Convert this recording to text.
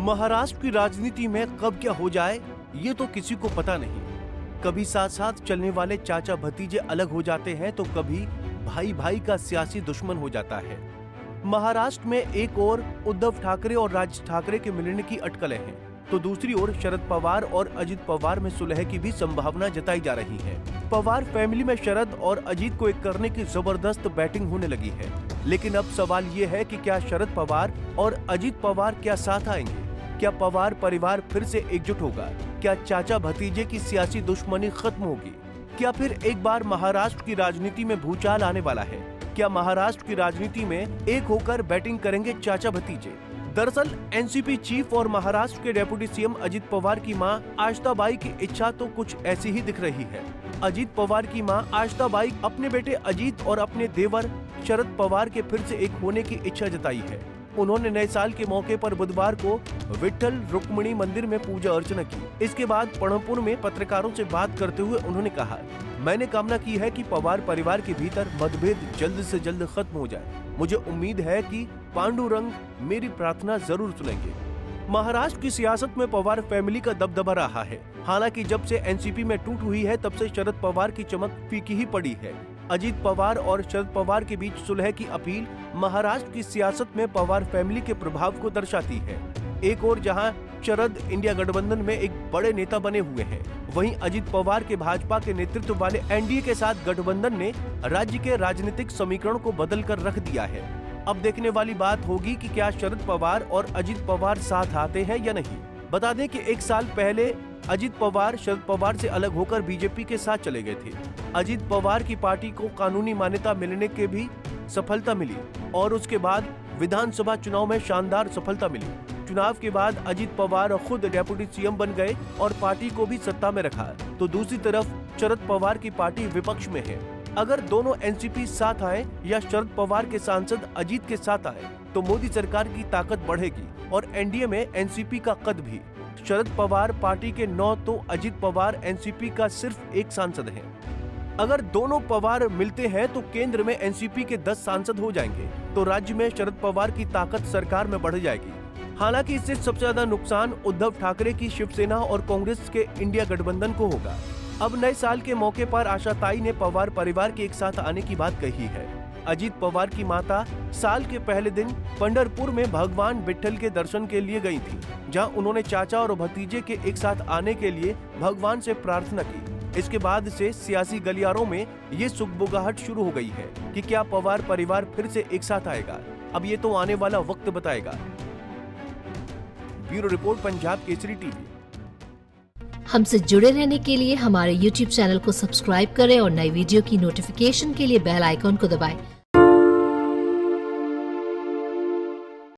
महाराष्ट्र की राजनीति में कब क्या हो जाए ये तो किसी को पता नहीं। कभी साथ साथ चलने वाले चाचा भतीजे अलग हो जाते हैं तो कभी भाई भाई का सियासी दुश्मन हो जाता है। महाराष्ट्र में एक ओर उद्धव ठाकरे और राज ठाकरे के मिलने की अटकलें हैं तो दूसरी ओर शरद पवार और अजित पवार में सुलह की भी संभावना जताई जा रही है। पवार फैमिली में शरद और अजित को एक करने की जबरदस्त बैटिंग होने लगी है, लेकिन अब सवाल ये है कि क्या शरद पवार और अजित पवार क्या साथ आएंगे? क्या पवार परिवार फिर से एकजुट होगा? क्या चाचा भतीजे की सियासी दुश्मनी खत्म होगी? क्या फिर एक बार महाराष्ट्र की राजनीति में भूचाल आने वाला है? क्या महाराष्ट्र की राजनीति में एक होकर बैटिंग करेंगे चाचा भतीजे? दरअसल एनसीपी चीफ और महाराष्ट्र के डेप्यूटी सीएम अजित पवार की मां आष्टाबाई की इच्छा तो कुछ ऐसी ही दिख रही है। अजित पवार की मां आष्टाबाई अपने बेटे अजित और अपने देवर शरद पवार के फिर से एक होने की इच्छा जताई है। उन्होंने नए साल के मौके पर बुधवार को विट्ठल रुक्मिणी मंदिर में पूजा अर्चना की। इसके बाद पणपुर में पत्रकारों से बात करते हुए उन्होंने कहा, मैंने कामना की है कि पवार परिवार के भीतर मतभेद जल्द से जल्द खत्म हो जाए। मुझे उम्मीद है कि पांडुरंग मेरी प्रार्थना जरूर सुनेंगे। महाराष्ट्र की सियासत में पवार फैमिली का दबदबा रहा है। हालांकि जब से एनसीपी में टूट हुई है तब से शरद पवार की चमक फीकी ही पड़ी है। अजित पवार और शरद पवार के बीच सुलह की अपील महाराष्ट्र की सियासत में पवार फैमिली के प्रभाव को दर्शाती है। एक ओर जहां शरद इंडिया गठबंधन में एक बड़े नेता बने हुए हैं, वहीं अजित पवार के भाजपा के नेतृत्व वाले एनडीए के साथ गठबंधन ने राज्य के राजनीतिक समीकरण को बदल कर रख दिया है। अब देखने वाली बात होगी कि क्या शरद पवार और अजित पवार साथ आते हैं या नहीं। बता दें कि एक साल पहले अजित पवार शरद पवार से अलग होकर बीजेपी के साथ चले गए थे। अजित पवार की पार्टी को कानूनी मान्यता मिलने के भी सफलता मिली और उसके बाद विधानसभा चुनाव में शानदार सफलता मिली। चुनाव के बाद अजित पवार खुद डेप्यूटी सीएम बन गए और पार्टी को भी सत्ता में रखा, तो दूसरी तरफ शरद पवार की पार्टी विपक्ष में है। अगर दोनों एनसीपी साथ आए या शरद पवार के सांसद अजित के साथ आए तो मोदी सरकार की ताकत बढ़ेगी और एनडीए में एनसीपी का कद भी। शरद पवार पार्टी के 9 तो अजित पवार एनसीपी का सिर्फ एक सांसद है। अगर दोनों पवार मिलते हैं तो केंद्र में एनसीपी के 10 सांसद हो जाएंगे, तो राज्य में शरद पवार की ताकत सरकार में बढ़ जाएगी। हालांकि इससे सबसे ज्यादा नुकसान उद्धव ठाकरे की शिवसेना और कांग्रेस के इंडिया गठबंधन को होगा। अब नए साल के मौके पर आशाताई ने पवार परिवार के एक साथ आने की बात कही है। अजित पवार की माता साल के पहले दिन पंढरपुर में भगवान विट्ठल के दर्शन के लिए गई थी, जहां उन्होंने चाचा और भतीजे के एक साथ आने के लिए भगवान से प्रार्थना की। इसके बाद से सियासी गलियारों में ये सुगबुगाहट शुरू हो गई है कि क्या पवार परिवार फिर से एक साथ आएगा। अब ये तो आने वाला वक्त बताएगा। Bureau report, Punjab Kesari TV. हमसे जुड़े रहने के लिए हमारे YouTube चैनल को सब्सक्राइब करें और नई वीडियो की नोटिफिकेशन के लिए बेल आइकॉन को दबाएं।